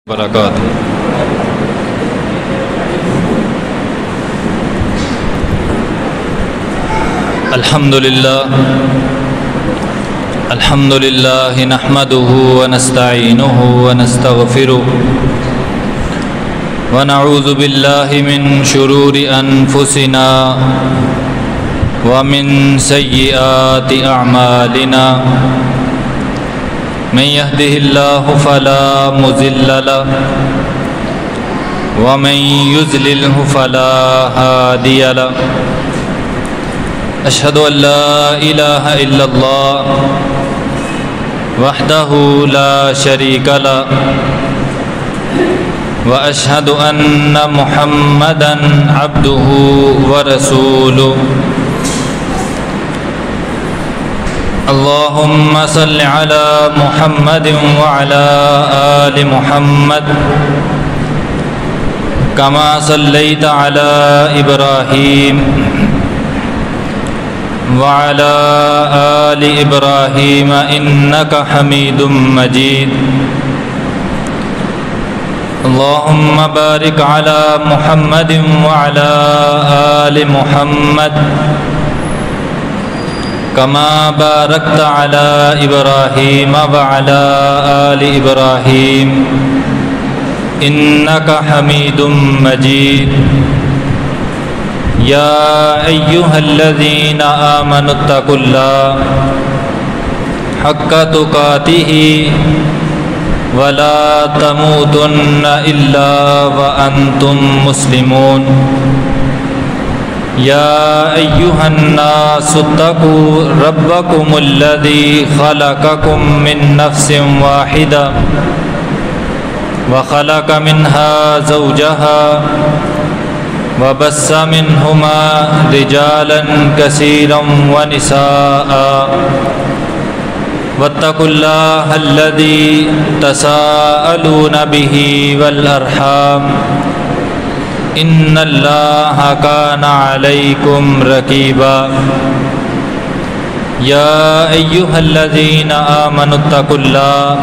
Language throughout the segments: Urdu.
برکاتہ۔ الحمد للہ نحمده ونستعینه ونستغفره ونعوذ باللہ من شرور انفسنا ومن سیئات اعمالنا من يهده الله فلا مضل له ومن يضلل فلا هادي له أشهد أن لا إله إلا الله وحده لا شريك له وأشهد أن محمدا عبده ورسوله اللهم صل على محمد وعلى آل محمد كما صليت على إبراهيم وعلى آل إبراهيم إنك حميد مجيد اللهم بارك على محمد وعلى آل محمد كما باركت على إبراهيم وعلى آل إبراهيم إنك حميد مجيد يا أيها الذين آمنوا اتقوا الله حق تقاته ولا تموتن إلا وأنتم مسلمون يا أيها الناس اتقوا ربكم الذي خلقكم من نفس واحدة وخلق منها زوجها وبث منهما رجالا كثيرا ونساء واتقوا الله الذي تساءلون به والأرحام إن الله كان عليكم رقيبا يا أيها الذين آمنوا اتقوا الله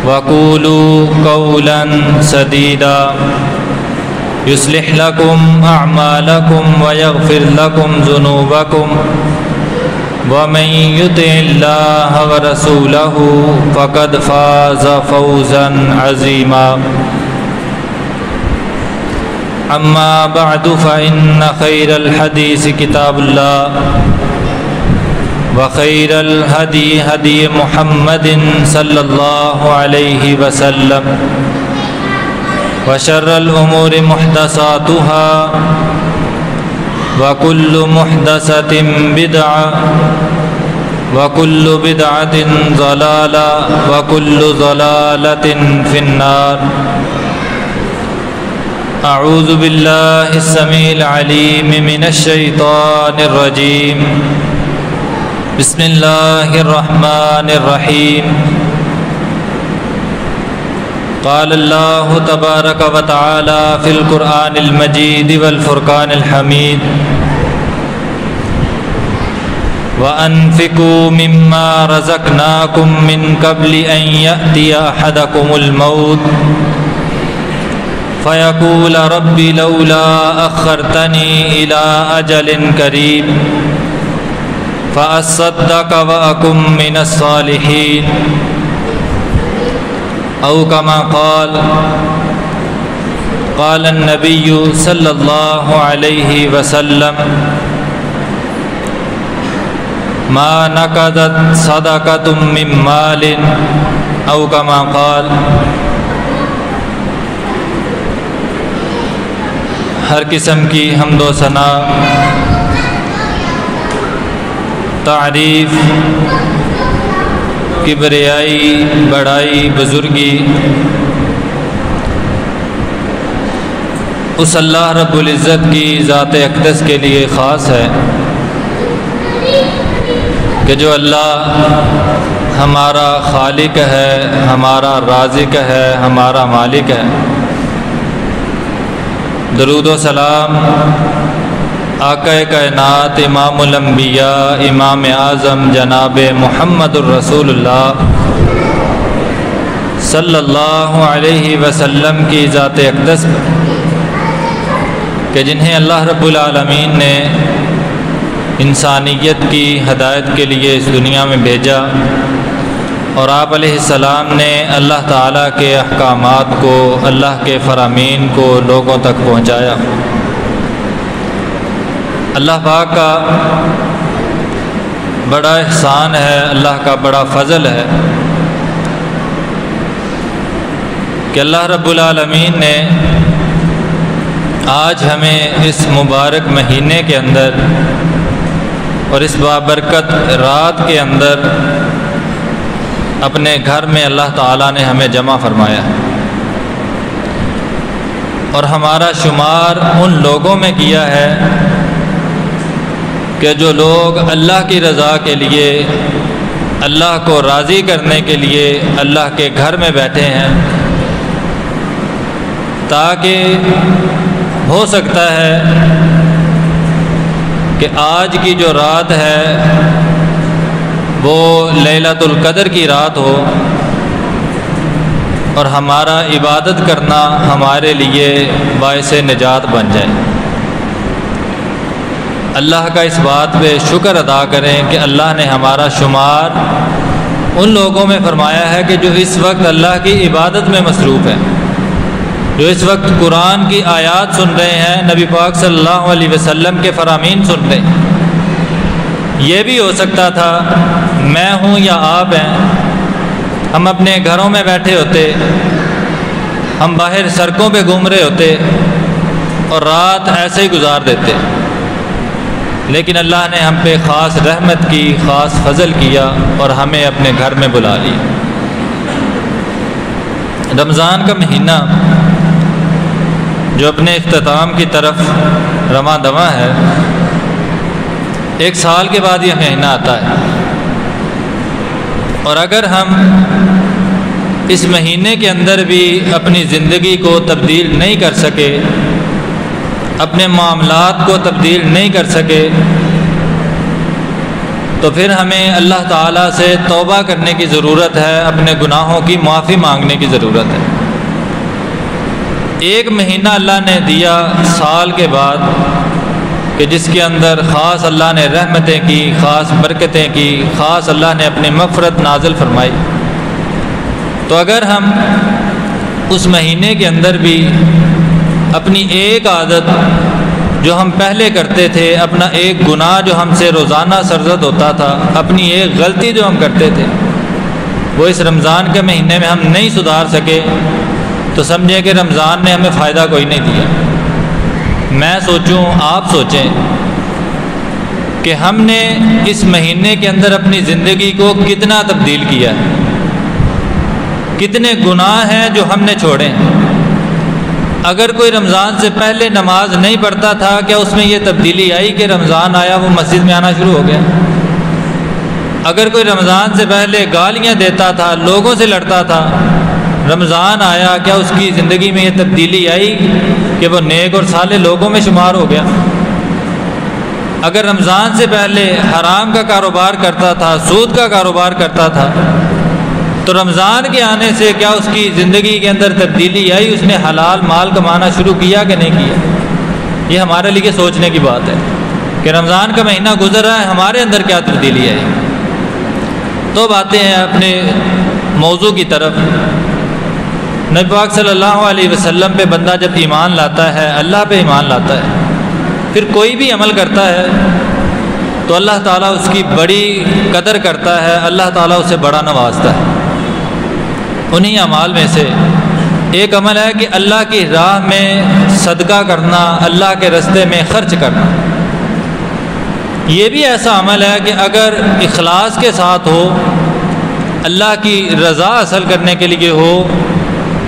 وقولوا قولا سديدا يصلح لكم أعمالكم ويغفر لكم ذنوبكم ومن يطع الله ورسوله فقد فاز فوزا عظيما أما بعد فإن خير الحديث كتاب الله وخير الهدي هدي محمد صلى الله عليه وسلم وشر الأمور محدثاتها وكل محدثة بدعة وكل بدعة ضلالة وكل ضلالة في النار أعوذ بالله السميع العليم من الشيطان الرجيم بسم الله الرحمن الرحيم قال الله تبارك وتعالى في القرآن المجيد والفرقان الحميد وأنفقوا مما رزقناكم من قبل أن يأتي أحدكم الموت فيقول رب لولا أخرتني إلى أجل قريب فأصدق وأكن من الصالحين أو كما قال النبي صلى الله عليه وسلم ما نقضت صدقة من مال أو كما قال۔ ہر قسم کی حمد و ثنا، تعریف، کبریائی، بڑائی، بزرگی اس اللہ رب العزت کی ذات اقدس کے لیے خاص ہے کہ جو اللہ ہمارا خالق ہے، ہمارا رازق ہے، ہمارا مالک ہے۔ درود و سلام آقا کائنات امام الانبیاء امام اعظم جناب محمد الرسول اللہ صلی اللہ علیہ وسلم کی ذات اقدس پر کہ جنہیں اللہ رب العالمین نے انسانیت کی ہدایت کے لیے اس دنیا میں بھیجا، اور آپ علیہ السلام نے اللہ تعالیٰ کے احکامات کو، اللہ کے فرامین کو لوگوں تک پہنچایا۔ اللہ پاک کا بڑا احسان ہے، اللہ کا بڑا فضل ہے کہ اللہ رب العالمین نے آج ہمیں اس مبارک مہینے کے اندر اور اس بابرکت رات کے اندر اپنے گھر میں اللہ تعالیٰ نے ہمیں جمع فرمایا ہے، اور ہمارا شمار ان لوگوں میں کیا ہے کہ جو لوگ اللہ کی رضا کے لیے، اللہ کو راضی کرنے کے لیے اللہ کے گھر میں بیٹھے ہیں، تاکہ ہو سکتا ہے کہ آج کی جو رات ہے وہ لیلۃ القدر کی رات ہو، اور ہمارا عبادت کرنا ہمارے لیے باعث نجات بن جائے۔ اللہ کا اس بات پہ شکر ادا کریں کہ اللہ نے ہمارا شمار ان لوگوں میں فرمایا ہے کہ جو اس وقت اللہ کی عبادت میں مصروف ہیں، جو اس وقت قرآن کی آیات سن رہے ہیں، نبی پاک صلی اللہ علیہ وسلم کے فرامین سن رہے ہیں۔ یہ بھی ہو سکتا تھا میں ہوں یا آپ ہیں، ہم اپنے گھروں میں بیٹھے ہوتے، ہم باہر سڑکوں پہ گھوم رہے ہوتے اور رات ایسے ہی گزار دیتے، لیکن اللہ نے ہم پہ خاص رحمت کی، خاص فضل کیا اور ہمیں اپنے گھر میں بلا لیا۔ رمضان کا مہینہ جو اپنے اختتام کی طرف رواں دواں ہے، ایک سال کے بعد یہ مہینہ آتا ہے، اور اگر ہم اس مہینے کے اندر بھی اپنی زندگی کو تبدیل نہیں کر سکے، اپنے معاملات کو تبدیل نہیں کر سکے، تو پھر ہمیں اللہ تعالیٰ سے توبہ کرنے کی ضرورت ہے، اپنے گناہوں کی معافی مانگنے کی ضرورت ہے۔ ایک مہینہ اللہ نے دیا سال کے بعد کہ جس کے اندر خاص اللہ نے رحمتیں کی، خاص برکتیں کی، خاص اللہ نے اپنی مغفرت نازل فرمائی۔ تو اگر ہم اس مہینے کے اندر بھی اپنی ایک عادت جو ہم پہلے کرتے تھے، اپنا ایک گناہ جو ہم سے روزانہ سرزد ہوتا تھا، اپنی ایک غلطی جو ہم کرتے تھے، وہ اس رمضان کے مہینے میں ہم نہیں سدھار سکے، تو سمجھیں کہ رمضان نے ہمیں فائدہ کوئی نہیں دیا۔ میں سوچوں، آپ سوچیں کہ ہم نے اس مہینے کے اندر اپنی زندگی کو کتنا تبدیل کیا ہے، کتنے گناہ ہیں جو ہم نے چھوڑے ہیں۔ اگر کوئی رمضان سے پہلے نماز نہیں پڑھتا تھا، کیا اس میں یہ تبدیلی آئی کہ رمضان آیا وہ مسجد میں آنا شروع ہو گیا؟ اگر کوئی رمضان سے پہلے گالیاں دیتا تھا، لوگوں سے لڑتا تھا، رمضان آیا کیا اس کی زندگی میں یہ تبدیلی آئی کہ وہ نیک اور صالح لوگوں میں شمار ہو گیا؟ اگر رمضان سے پہلے حرام کا کاروبار کرتا تھا، سود کا کاروبار کرتا تھا، تو رمضان کے آنے سے کیا اس کی زندگی کے اندر تبدیلی آئی؟ اس نے حلال مال کمانا شروع کیا کہ نہیں کیا؟ یہ ہمارے لیے سوچنے کی بات ہے کہ رمضان کا مہینہ گزر رہا ہے، ہمارے اندر کیا تبدیلی آئی؟ تو باتیں ہیں اپنے موضوع کی طرف۔ نبی پاک صلی اللہ علیہ وسلم پہ بندہ جب ایمان لاتا ہے، اللہ پہ ایمان لاتا ہے، پھر کوئی بھی عمل کرتا ہے تو اللہ تعالیٰ اس کی بڑی قدر کرتا ہے، اللہ تعالیٰ اسے بڑا نوازتا ہے۔ انہی اعمال میں سے ایک عمل ہے کہ اللہ کی راہ میں صدقہ کرنا، اللہ کے راستے میں خرچ کرنا۔ یہ بھی ایسا عمل ہے کہ اگر اخلاص کے ساتھ ہو، اللہ کی رضا حاصل کرنے کے لیے ہو،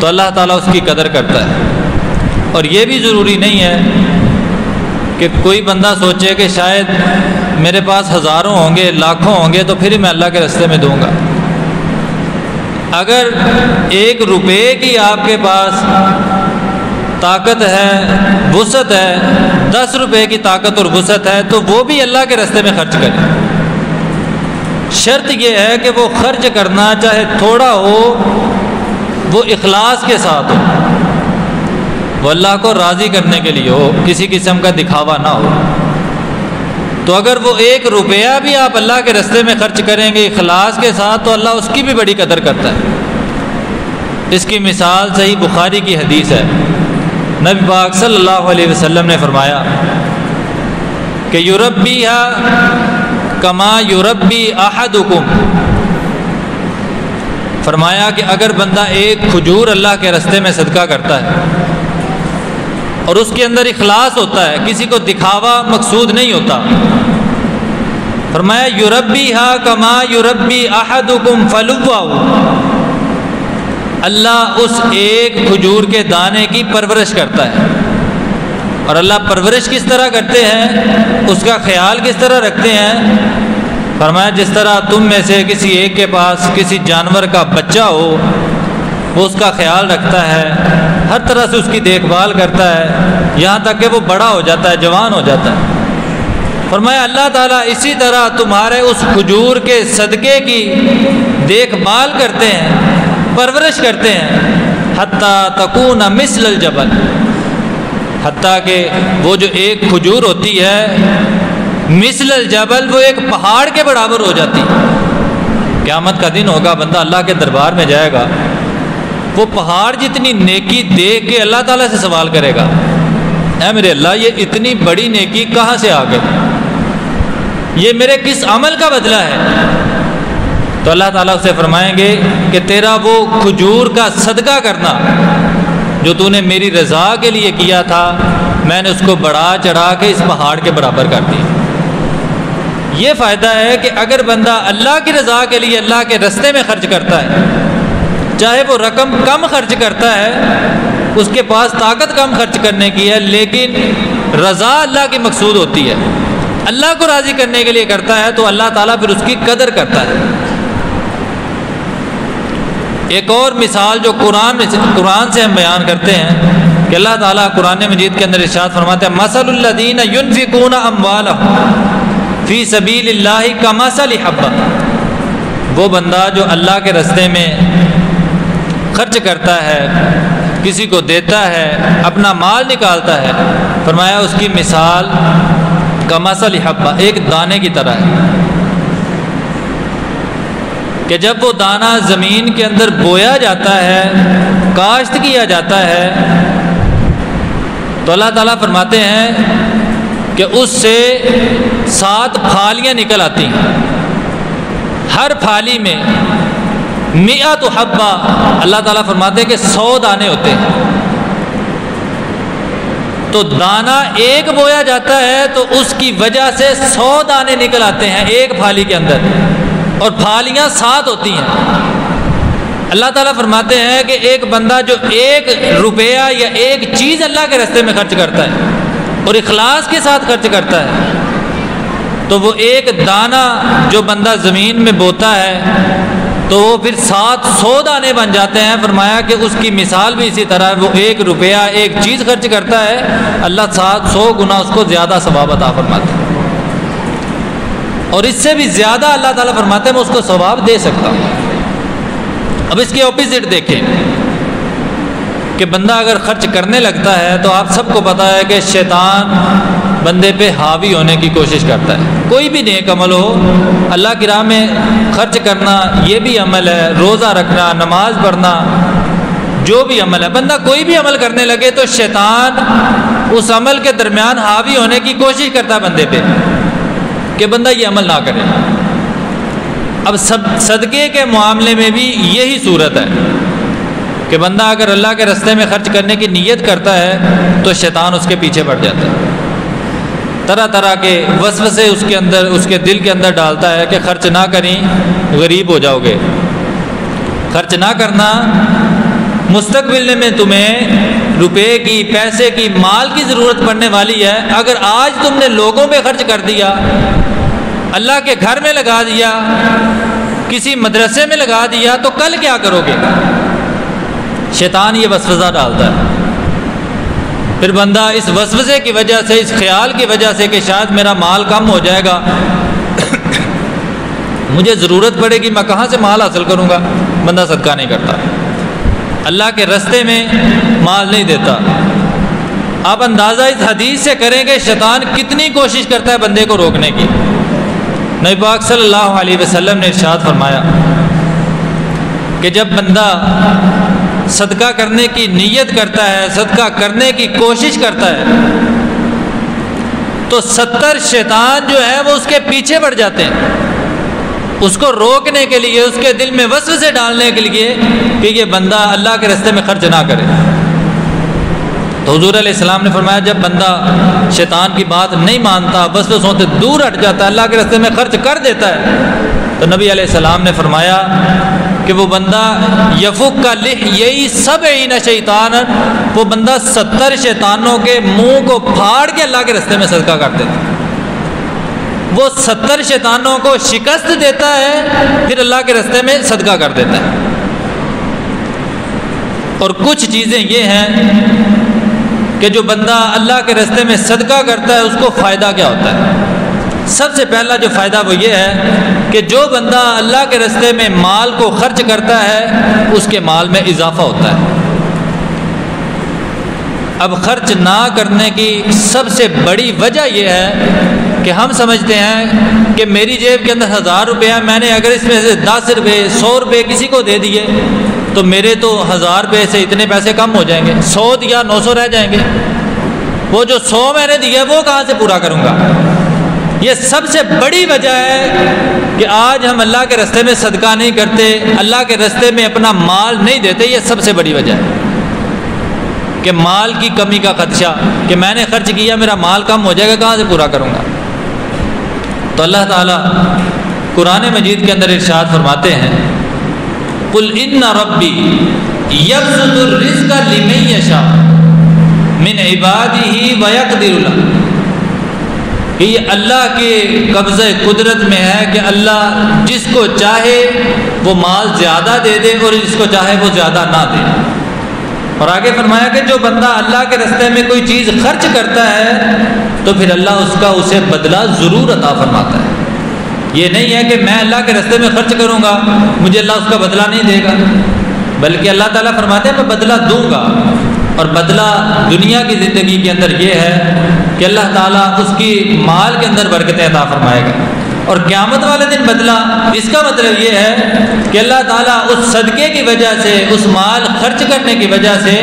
تو اللہ تعالیٰ اس کی قدر کرتا ہے۔ اور یہ بھی ضروری نہیں ہے کہ کوئی بندہ سوچے کہ شاید میرے پاس ہزاروں ہوں گے، لاکھوں ہوں گے، تو پھر ہی میں اللہ کے راستے میں دوں گا۔ اگر 1 روپے کی آپ کے پاس طاقت ہے، وسعت ہے، 10 روپے کی طاقت اور وسعت ہے، تو وہ بھی اللہ کے راستے میں خرچ کریں۔ شرط یہ ہے کہ وہ خرچ کرنا چاہے تھوڑا ہو وہ اخلاص کے ساتھ ہو، وہ اللہ کو راضی کرنے کے لیے ہو، کسی قسم کا دکھاوا نہ ہو۔ تو اگر وہ 1 روپیہ بھی آپ اللہ کے راستے میں خرچ کریں گے اخلاص کے ساتھ تو اللہ اس کی بھی بڑی قدر کرتا ہے۔ اس کی مثال صحیح بخاری کی حدیث ہے، نبی پاک صلی اللہ علیہ وسلم نے فرمایا کہ یربیھا کما یربی احدکم، فرمایا کہ اگر بندہ 1 کھجور اللہ کے راستے میں صدقہ کرتا ہے اور اس کے اندر اخلاص ہوتا ہے، کسی کو دکھاوا مقصود نہیں ہوتا، فرمایا یربیھا کما یربی احدکم فلوّہ، اللہ اس 1 کھجور کے دانے کی پرورش کرتا ہے۔ اور اللہ پرورش کس طرح کرتے ہیں، اس کا خیال کس طرح رکھتے ہیں، فرمایا جس طرح تم میں سے کسی ایک کے پاس کسی جانور کا بچہ ہو، وہ اس کا خیال رکھتا ہے، ہر طرح سے اس کی دیکھ بھال کرتا ہے، یہاں تک کہ وہ بڑا ہو جاتا ہے، جوان ہو جاتا ہے۔ فرمایا اللہ تعالیٰ اسی طرح تمہارے اس کھجور کے صدقے کی دیکھ بھال کرتے ہیں، پرورش کرتے ہیں، حتیٰ تکون مثل الجبل، حتیٰ کہ وہ جو 1 کھجور ہوتی ہے مثل الجبل، وہ ایک پہاڑ کے برابر ہو جاتی۔ قیامت کا دن ہوگا، بندہ اللہ کے دربار میں جائے گا، وہ پہاڑ جتنی نیکی دیکھ کے اللہ تعالیٰ سے سوال کرے گا، اے میرے اللہ یہ اتنی بڑی نیکی کہاں سے آ گئی، یہ میرے کس عمل کا بدلہ ہے؟ تو اللہ تعالیٰ اسے فرمائیں گے کہ تیرا وہ کھجور کا صدقہ کرنا جو تو نے میری رضا کے لیے کیا تھا، میں نے اس کو بڑھا چڑھا کے اس پہاڑ کے برابر کر دیا۔ یہ فائدہ ہے کہ اگر بندہ اللہ کی رضا کے لیے اللہ کے راستے میں خرچ کرتا ہے، چاہے وہ رقم کم خرچ کرتا ہے، اس کے پاس طاقت کم خرچ کرنے کی ہے، لیکن رضا اللہ کی مقصود ہوتی ہے، اللہ کو راضی کرنے کے لیے کرتا ہے، تو اللہ تعالیٰ پھر اس کی قدر کرتا ہے۔ ایک اور مثال جو قرآن سے ہم بیان کرتے ہیں کہ اللہ تعالیٰ قرآن مجید کے اندر ارشاد فرماتے ہیں مثل الذین ينفقون اموالهم فی سبیل اللہ کمثل حبہ، وہ بندہ جو اللہ کے راستے میں خرچ کرتا ہے، کسی کو دیتا ہے، اپنا مال نکالتا ہے، فرمایا اس کی مثال کمثل حبہ، ایک دانے کی طرح ہے کہ جب وہ دانہ زمین کے اندر بویا جاتا ہے، کاشت کیا جاتا ہے، تو اللہ تعالیٰ فرماتے ہیں کہ اس سے 7 پھالیاں نکل آتی ہیں، ہر پھالی میں 100 حبہ، اللہ تعالیٰ فرماتے ہیں کہ 100 دانے ہوتے ہیں۔ تو دانہ ایک بویا جاتا ہے تو اس کی وجہ سے 100 دانے نکل آتے ہیں ایک پھالی کے اندر، اور پھالیاں 7 ہوتی ہیں۔ اللہ تعالیٰ فرماتے ہیں کہ ایک بندہ جو 1 روپیہ یا 1 چیز اللہ کے راستے میں خرچ کرتا ہے اور اخلاص کے ساتھ خرچ کرتا ہے، تو وہ 1 دانہ جو بندہ زمین میں بوتا ہے تو وہ پھر 700 دانے بن جاتے ہیں۔ فرمایا کہ اس کی مثال بھی اسی طرح ہے، وہ 1 روپیہ 1 چیز خرچ کرتا ہے، اللہ 700 گنا اس کو زیادہ ثواب عطا فرماتے ہیں، اور اس سے بھی زیادہ اللہ تعالیٰ فرماتے ہیں میں اس کو ثواب دے سکتا ہوں۔ اب اس کے اپوزٹ دیکھیں کہ بندہ اگر خرچ کرنے لگتا ہے تو آپ سب کو پتہ ہے کہ شیطان بندے پہ حاوی ہونے کی کوشش کرتا ہے۔ کوئی بھی نیک عمل ہو، اللہ کی راہ میں خرچ کرنا یہ بھی عمل ہے، روزہ رکھنا، نماز پڑھنا، جو بھی عمل ہے، بندہ کوئی بھی عمل کرنے لگے تو شیطان اس عمل کے درمیان حاوی ہونے کی کوشش کرتا ہے بندے پہ کہ بندہ یہ عمل نہ کرے۔ اب صدقے کے معاملے میں بھی یہی صورت ہے کہ بندہ اگر اللہ کے راستے میں خرچ کرنے کی نیت کرتا ہے تو شیطان اس کے پیچھے پڑ جاتا ہے، طرح طرح کے وسوسے اس کے دل کے اندر ڈالتا ہے کہ خرچ نہ کریں غریب ہو جاؤ گے، خرچ نہ کرنا، مستقبل میں تمہیں روپے کی، پیسے کی، مال کی ضرورت پڑنے والی ہے، اگر آج تم نے لوگوں پہ خرچ کر دیا، اللہ کے گھر میں لگا دیا، کسی مدرسے میں لگا دیا، تو کل کیا کرو گے؟ شیطان یہ وسوسہ ڈالتا ہے، پھر بندہ اس وسوسے کی وجہ سے، اس خیال کی وجہ سے کہ شاید میرا مال کم ہو جائے گا، مجھے ضرورت پڑے گی، میں کہاں سے مال حاصل کروں گا، بندہ صدقہ نہیں کرتا۔ اللہ کے راستے میں مال نہیں دیتا۔ آپ اندازہ اس حدیث سے کریں کہ شیطان کتنی کوشش کرتا ہے بندے کو روکنے کی۔ نبی پاک صلی اللہ علیہ وسلم نے ارشاد فرمایا کہ جب بندہ صدقہ کرنے کی نیت کرتا ہے، صدقہ کرنے کی کوشش کرتا ہے، تو 70 شیطان جو ہے وہ اس کے پیچھے بڑھ جاتے ہیں، اس کو روکنے کے لیے، اس کے دل میں وسوسے ڈالنے کے لیے کہ یہ بندہ اللہ کے راستے میں خرچ نہ کرے۔ تو حضور علیہ السلام نے فرمایا جب بندہ شیطان کی بات نہیں مانتا، وسوسوں سے دور ہٹ جاتا ہے، اللہ کے راستے میں خرچ کر دیتا ہے، تو نبی علیہ السلام نے فرمایا کہ وہ بندہ یفک کا لحیی 70 شیطانا، وہ بندہ 70 شیطانوں کے منہ کو پھاڑ کے اللہ کے راستے میں صدقہ کر دیتا ہے۔ وہ 70 شیطانوں کو شکست دیتا ہے، پھر اللہ کے راستے میں صدقہ کر دیتا ہے۔ اور کچھ چیزیں یہ ہیں کہ جو بندہ اللہ کے راستے میں صدقہ کرتا ہے اس کو فائدہ کیا ہوتا ہے۔ سب سے پہلا جو فائدہ وہ یہ ہے کہ جو بندہ اللہ کے راستے میں مال کو خرچ کرتا ہے اس کے مال میں اضافہ ہوتا ہے۔ اب خرچ نہ کرنے کی سب سے بڑی وجہ یہ ہے کہ ہم سمجھتے ہیں کہ میری جیب کے اندر 1000 روپے ہے، میں نے اگر اس میں سے 10 روپے 100 روپے کسی کو دے دیے تو میرے تو 1000 روپے سے اتنے پیسے کم ہو جائیں گے، 100 یا 900 رہ جائیں گے، وہ جو 100 میں نے دیا وہ کہاں سے پورا کروں گا۔ یہ سب سے بڑی وجہ ہے کہ آج ہم اللہ کے راستے میں صدقہ نہیں کرتے، اللہ کے راستے میں اپنا مال نہیں دیتے، یہ سب سے بڑی وجہ ہے کہ مال کی کمی کا خدشہ کہ میں نے خرچ کیا میرا مال کم ہو جائے گا، کہاں سے پورا کروں گا۔ تو اللہ تعالیٰ قرآن مجید کے اندر ارشاد فرماتے ہیں قُلْ إِنَّ رَبِّي يَبْسُطُ الرِّزْقَ لِمَن يَشَاءُ مِنْ عِبَادِهِ وَيَقْدِرُ لَهُ، کہ یہ اللہ کے قبضہ قدرت میں ہے کہ اللہ جس کو چاہے وہ مال زیادہ دے دے اور جس کو چاہے وہ زیادہ نہ دے۔ اور آگے فرمایا کہ جو بندہ اللہ کے راستے میں کوئی چیز خرچ کرتا ہے تو پھر اللہ اس کا اسے بدلہ ضرور عطا فرماتا ہے۔ یہ نہیں ہے کہ میں اللہ کے راستے میں خرچ کروں گا مجھے اللہ اس کا بدلہ نہیں دے گا، بلکہ اللہ تعالیٰ فرماتے ہیں میں بدلہ دوں گا۔ اور بدلہ دنیا کی زندگی کے اندر یہ ہے کہ اللہ تعالیٰ اس کی مال کے اندر برکتیں عطا فرمائے گا، اور قیامت والے دن بدلہ اس کا مطلب یہ ہے کہ اللہ تعالیٰ اس صدقے کی وجہ سے، اس مال خرچ کرنے کی وجہ سے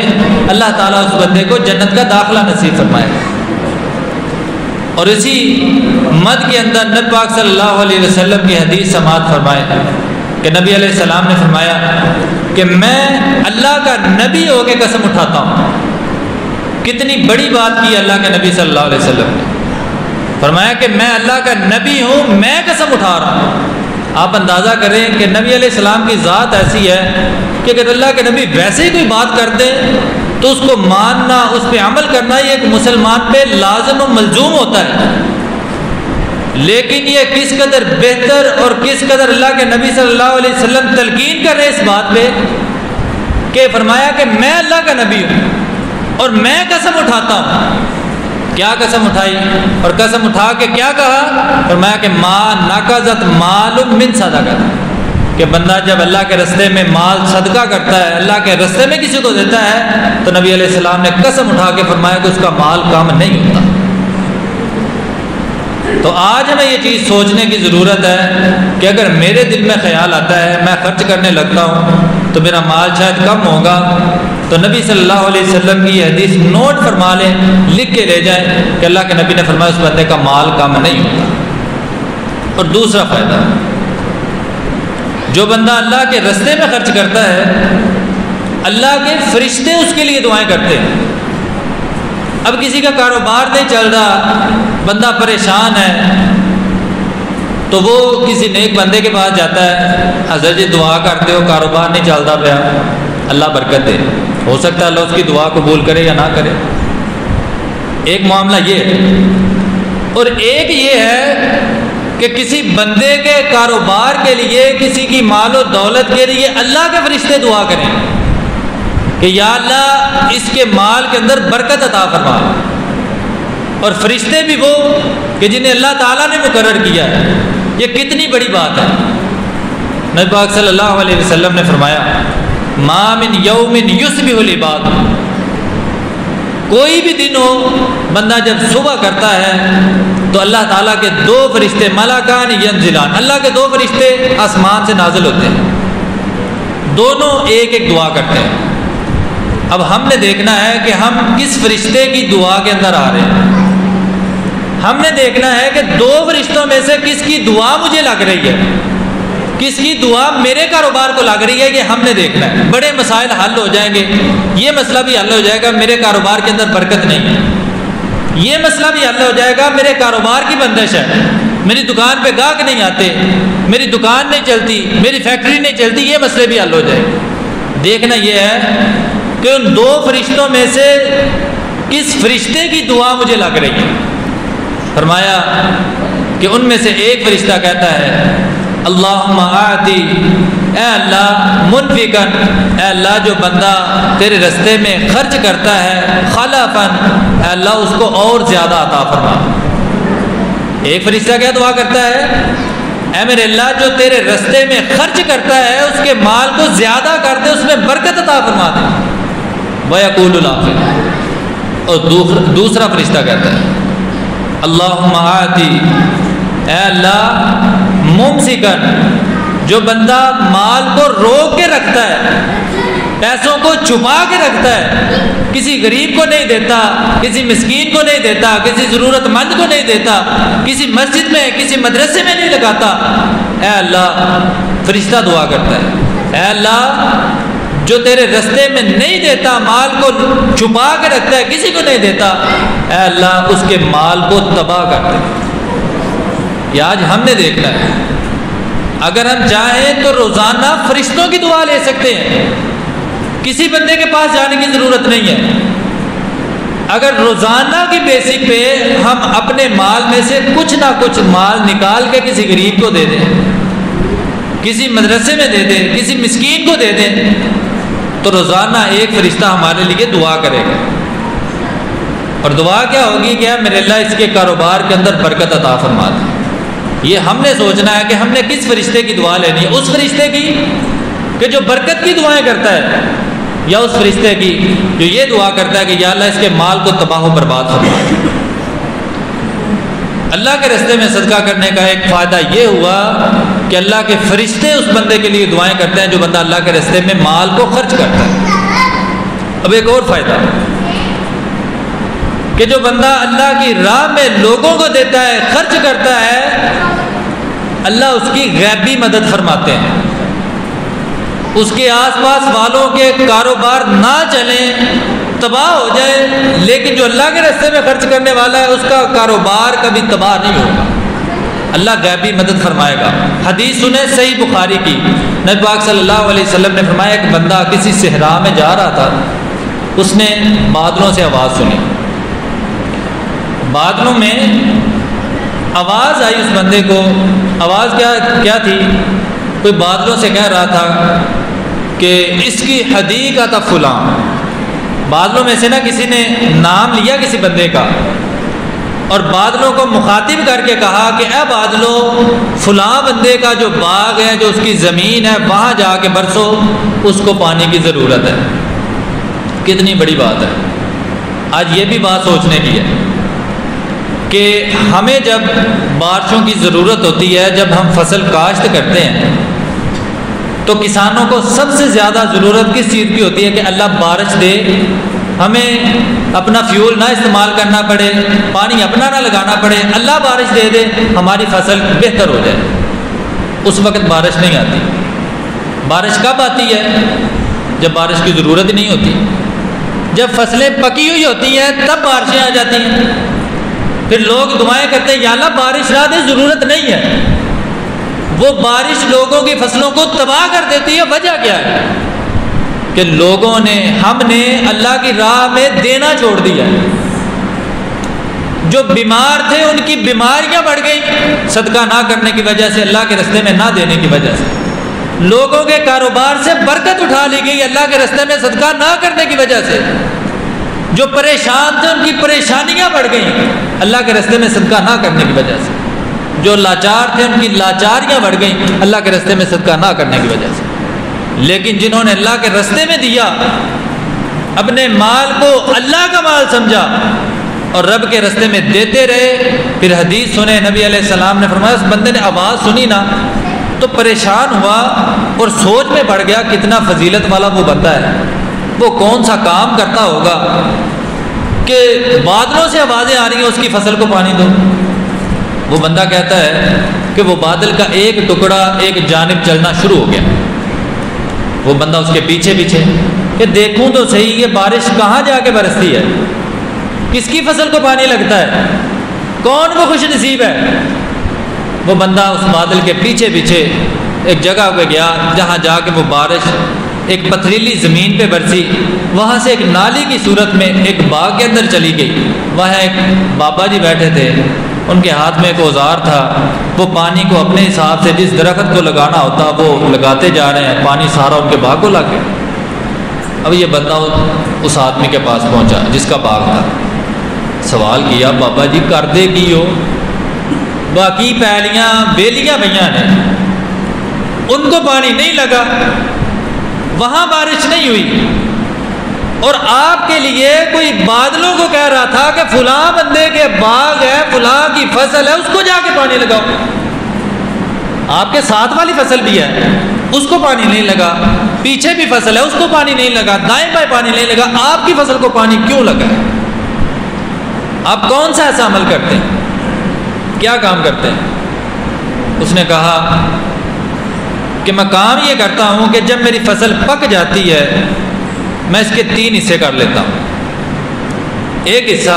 اللہ تعالیٰ اس بندے کو جنت کا داخلہ نصیب فرمائے گا۔ اور اسی مد کے اندر نبی پاک صلی اللہ علیہ وسلم کی حدیث سماعت فرمائے کہ نبی علیہ السلام نے فرمایا کہ میں اللہ کا نبی ہو کے قسم اٹھاتا ہوں۔ کتنی بڑی بات کی اللہ کے نبی صلی اللہ علیہ وسلم نے، فرمایا کہ میں اللہ کا نبی ہوں، میں قسم اٹھا رہا ہوں۔ آپ اندازہ کریں کہ نبی علیہ السلام کی ذات ایسی ہے کہ اگر اللہ کے نبی ویسے ہی کوئی بات کر دیں تو اس کو ماننا، اس پہ عمل کرنا یہ ایک مسلمان پہ لازم و ملزوم ہوتا ہے۔ لیکن یہ کس قدر بہتر اور کس قدر اللہ کے نبی صلی اللہ علیہ وسلم تلقین کر رہے اس بات پہ کہ فرمایا کہ میں اللہ کا نبی ہوں اور میں قسم اٹھاتا ہوں۔ کیا قسم اٹھائی؟ اور قسم اٹھا کے کیا کہا؟ فرمایا کہ ما نقضت مال من صدقۃ، کہ بندہ جب اللہ کے راستے میں مال صدقہ کرتا ہے، اللہ کے راستے میں کسی کو دیتا ہے، تو نبی علیہ السلام نے قسم اٹھا کے فرمایا کہ اس کا مال کم نہیں ہوتا۔ تو آج ہمیں یہ چیز سوچنے کی ضرورت ہے کہ اگر میرے دل میں خیال آتا ہے میں خرچ کرنے لگتا ہوں تو میرا مال شاید کم ہوگا، تو نبی صلی اللہ علیہ وسلم کی یہ حدیث نوٹ فرما لیں، لکھ کے لے جائیں کہ اللہ کے نبی نے فرمایا اس بندے کا مال کم نہیں ہوتا۔ اور دوسرا فائدہ، جو بندہ اللہ کے راستے میں خرچ کرتا ہے اللہ کے فرشتے اس کے لیے دعائیں کرتے ہیں۔ اب کسی کا کاروبار نہیں چل رہا، بندہ پریشان ہے، تو وہ کسی نیک بندے کے پاس جاتا ہے، حضرت جی دعا کرتے ہو کاروبار نہیں چلتا پیا، اللہ برکت دے۔ ہو سکتا ہے اللہ اس کی دعا قبول کرے یا نہ کرے۔ ایک معاملہ یہ ہے، اور ایک یہ ہے کہ کسی بندے کے کاروبار کے لیے، کسی کی مال و دولت کے لیے اللہ کے فرشتے دعا کریں کہ یا اللہ اس کے مال کے اندر برکت عطا فرما، اور فرشتے بھی وہ کہ جنہیں اللہ تعالیٰ نے مقرر کیا ہے۔ یہ کتنی بڑی بات ہے۔ نبی پاک صلی اللہ علیہ وسلم نے فرمایا ما من یوم یصبح العباد، کوئی بھی دن ہو بندہ جب صبح کرتا ہے تو اللہ تعالیٰ کے دو فرشتے ملکان ینزلان، اللہ کے دو فرشتے آسمان سے نازل ہوتے ہیں، دونوں ایک ایک دعا کرتے ہیں۔ اب ہم نے دیکھنا ہے کہ ہم کس فرشتے کی دعا کے اندر آ رہے ہیں۔ ہم نے دیکھنا ہے کہ دو فرشتوں میں سے کس کی دعا مجھے لگ رہی ہے، کس کی دعا میرے کاروبار کو لگ رہی ہے، یہ ہم نے دیکھنا ہے۔ بڑے مسائل حل ہو جائیں گے، یہ مسئلہ بھی حل ہو جائے گا میرے کاروبار کے اندر برکت نہیں ہے، یہ مسئلہ بھی حل ہو جائے گا میرے کاروبار کی بندش ہے، میری دکان پہ گاہک نہیں آتے، میری دکان نہیں چلتی، میری فیکٹری نہیں چلتی، یہ مسئلے بھی حل ہو جائے گا۔ دیکھنا یہ ہے کہ ان دو فرشتوں میں سے کس فرشتے کی دعا مجھے لگ رہی ہے۔ فرمایا کہ ان میں سے ایک فرشتہ کہتا ہے اللہم آتی، اے اللہ منفقن، اے اللہ جو بندہ تیرے رستے میں خرچ کرتا ہے خلفن، اے اللہ اس کو اور زیادہ عطا فرما۔ ایک فرشتہ کیا دعا کرتا ہے؟ اے میرے اللہ جو تیرے رستے میں خرچ کرتا ہے اس کے مال کو زیادہ کر دے، اس میں برکت عطا فرما دے۔ وَيَقُولُ الْآخِرُ، اور دوسرا فرشتہ کہتا ہے اللہم آتی، اے اللہ ممسکن، جو بندہ مال کو روک کے رکھتا ہے، پیسوں کو چھپا کے رکھتا ہے، کسی غریب کو نہیں دیتا، کسی مسکین کو نہیں دیتا، کسی ضرورت مند کو نہیں دیتا، کسی مسجد میں کسی مدرسے میں نہیں لگاتا، اے اللہ فرشتہ دعا کرتا ہے اے اللہ جو تیرے رستے میں نہیں دیتا، مال کو چھپا کے رکھتا ہے، کسی کو نہیں دیتا، اے اللہ اس کے مال کو تباہ کر دے۔ یہ آج ہم نے دیکھنا ہے۔ اگر ہم چاہیں تو روزانہ فرشتوں کی دعا لے سکتے ہیں، کسی بندے کے پاس جانے کی ضرورت نہیں ہے۔ اگر روزانہ کی بیسک پہ ہم اپنے مال میں سے کچھ نہ کچھ مال نکال کے کسی غریب کو دے دیں، کسی مدرسے میں دے دیں، کسی مسکین کو دے دیں، تو روزانہ ایک فرشتہ ہمارے لیے دعا کرے گا۔ اور دعا کیا ہوگی کہ میرے اللہ اس کے کاروبار کے اندر برکت عطا فرما دے۔ یہ ہم نے سوچنا ہے کہ ہم نے کس فرشتے کی دعا لینی ہے، اس فرشتے کی کہ جو برکت کی دعائیں کرتا ہے، یا اس فرشتے کی جو یہ دعا کرتا ہے کہ یا اللہ اس کے مال کو تباہ و برباد فرما دے۔ اللہ کے راستے میں صدقہ کرنے کا ایک فائدہ یہ ہوا کہ اللہ کے فرشتے اس بندے کے لیے دعائیں کرتے ہیں جو بندہ اللہ کے راستے میں مال کو خرچ کرتا ہے۔ اب ایک اور فائدہ کہ جو بندہ اللہ کی راہ میں لوگوں کو دیتا ہے، خرچ کرتا ہے، اللہ اس کی غیبی مدد فرماتے ہیں۔ اس کے آس پاس والوں کے کاروبار نہ چلیں، تباہ ہو جائے، لیکن جو اللہ کے راستے میں خرچ کرنے والا ہے اس کا کاروبار کبھی تباہ نہیں ہوگا، اللہ غیبی مدد فرمائے گا۔ حدیث سنیں صحیح بخاری کی، نبی پاک صلی اللہ علیہ وسلم نے فرمایا ایک بندہ کسی صحرا میں جا رہا تھا، اس نے بادلوں سے آواز سنی، بادلوں میں آواز آئی اس بندے کو، آواز کیا تھی؟ کوئی بادلوں سے کہہ رہا تھا کہ اس کی حدیقہ فلاں، بادلوں میں سے نا کسی نے نام لیا کسی بندے کا اور بادلوں کو مخاطب کر کے کہا کہ اے بادلوں فلاں بندے کا جو باغ ہے، جو اس کی زمین ہے، وہاں جا کے برسو، اس کو پانی کی ضرورت ہے۔ کتنی بڑی بات ہے۔ آج یہ بھی بات سوچنے کی ہے کہ ہمیں جب بارشوں کی ضرورت ہوتی ہے، جب ہم فصل کاشت کرتے ہیں تو کسانوں کو سب سے زیادہ ضرورت کس چیز کی ہوتی ہے کہ اللہ بارش دے، ہمیں اپنا فیول نہ استعمال کرنا پڑے، پانی اپنا نہ لگانا پڑے، اللہ بارش دے دے، ہماری فصل بہتر ہو جائے۔ اس وقت بارش نہیں آتی۔ بارش کب آتی ہے؟ جب بارش کی ضرورت نہیں ہوتی، جب فصلیں پکی ہوئی ہوتی ہیں تب بارشیں آ جاتی ہیں۔ پھر لوگ دعائیں کرتے ہیں یا اللہ بارش لا دے، ضرورت نہیں ہے۔ وہ بارش لوگوں کی فصلوں کو تباہ کر دیتی ہے۔ وجہ کیا ہے؟ کہ لوگوں نے، ہم نے اللہ کی راہ میں دینا چھوڑ دیا۔ جو بیمار تھے ان کی بیماریاں بڑھ گئیں صدقہ نہ کرنے کی وجہ سے، اللہ کے راستے میں نہ دینے کی وجہ سے۔ لوگوں کے کاروبار سے برکت اٹھا لی گئی اللہ کے راستے میں صدقہ نہ کرنے کی وجہ سے۔ جو پریشان تھے ان کی پریشانیاں بڑھ گئیں اللہ کے راستے میں صدقہ نہ کرنے کی وجہ سے۔ جو لاچار تھے ان کی لاچاریاں بڑھ گئیں اللہ کے راستے میں صدقہ نہ کرنے کی وجہ سے۔ لیکن جنہوں نے اللہ کے رستے میں دیا، اپنے مال کو اللہ کا مال سمجھا اور رب کے رستے میں دیتے رہے، پھر حدیث سنے، نبی علیہ السلام نے فرمایا اس بندے نے آواز سنی نا تو پریشان ہوا اور سوچ میں پڑ گیا کتنا فضیلت والا وہ بندہ ہے، وہ کون سا کام کرتا ہوگا کہ بادلوں سے آوازیں آ رہی ہیں اس کی فصل کو پانی دو۔ وہ بندہ کہتا ہے کہ وہ بادل کا ایک ٹکڑا ایک جانب چلنا شروع ہو گیا، وہ بندہ اس کے پیچھے پیچھے کہ دیکھوں تو صحیح یہ بارش کہاں جا کے برستی ہے، کس کی فصل کو پانی لگتا ہے، کون وہ خوش نصیب ہے۔ وہ بندہ اس بادل کے پیچھے پیچھے ایک جگہ پہ گیا جہاں جا کے وہ بارش ایک پتھریلی زمین پہ برسی، وہاں سے ایک نالی کی صورت میں ایک باغ کے اندر چلی گئی۔ وہاں ایک بابا جی بیٹھے تھے، ان کے ہاتھ میں ایک اوزار تھا، وہ پانی کو اپنے حساب سے جس درخت کو لگانا ہوتا وہ لگاتے جا رہے ہیں، پانی سارا ان کے باغ کو لگ گیا۔ اب یہ بندہ اس آدمی کے پاس پہنچا جس کا باغ تھا، سوال کیا بابا جی کر دے کی ہو، باقی پیلیاں بیلیاں بھیاں نے، ان کو پانی نہیں لگا، وہاں بارش نہیں ہوئی، اور آپ کے لیے کوئی بادلوں کو کہہ رہا تھا کہ فلاں بندے کے باغ ہے، فلاں کی فصل ہے، اس کو جا کے پانی لگاؤ۔ آپ کے ساتھ والی فصل بھی ہے، اس کو پانی نہیں لگا، پیچھے بھی فصل ہے اس کو پانی نہیں لگا، دائیں بائیں پانی نہیں لگا، آپ کی فصل کو پانی کیوں لگا ہے؟ آپ کون سا ایسا عمل کرتے ہیں، کیا کام کرتے ہیں؟ اس نے کہا کہ میں کام یہ کرتا ہوں کہ جب میری فصل پک جاتی ہے میں اس کے 3 حصے کر لیتا ہوں۔ ایک حصہ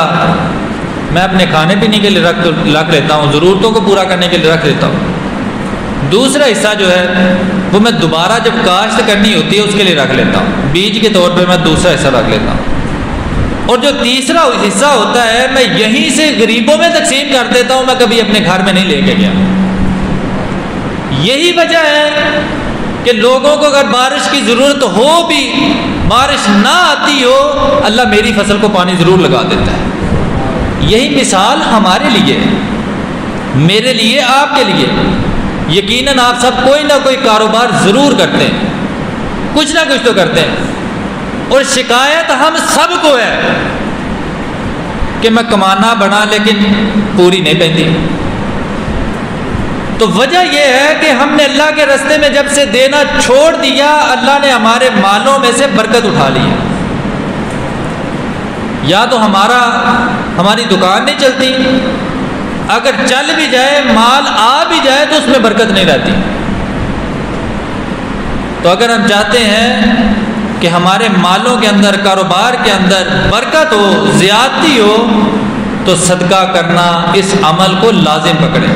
میں اپنے کھانے پینے کے لیے رکھ لیتا ہوں، ضرورتوں کو پورا کرنے کے لیے رکھ لیتا ہوں۔ دوسرا حصہ جو ہے وہ میں دوبارہ جب کاشت کرنی ہوتی ہے اس کے لیے رکھ لیتا ہوں، بیج کے طور پہ میں دوسرا حصہ رکھ لیتا ہوں، اور جو تیسرا حصہ ہوتا ہے میں یہیں سے غریبوں میں تقسیم کر دیتا ہوں، میں کبھی اپنے گھر میں نہیں لے کے گیا۔ یہی وجہ ہے کہ لوگوں کو اگر بارش کی ضرورت ہو بھی، بارش نہ آتی ہو، اللہ میری فصل کو پانی ضرور لگا دیتا ہے۔ یہی مثال ہمارے لیے، میرے لیے، آپ کے لیے۔ یقیناً آپ سب کوئی نہ کوئی کاروبار ضرور کرتے ہیں، کچھ نہ کچھ تو کرتے ہیں، اور شکایت ہم سب کو ہے کہ میں کمانا بنا لیکن پوری نہیں پہنتی۔ تو وجہ یہ ہے کہ ہم نے اللہ کے راستے میں جب سے دینا چھوڑ دیا، اللہ نے ہمارے مالوں میں سے برکت اٹھا لی۔ یا تو ہماری دکان نہیں چلتی، اگر چل بھی جائے، مال آ بھی جائے تو اس میں برکت نہیں رہتی۔ تو اگر ہم چاہتے ہیں کہ ہمارے مالوں کے اندر، کاروبار کے اندر برکت ہو، زیادتی ہو، تو صدقہ کرنا اس عمل کو لازم پکڑے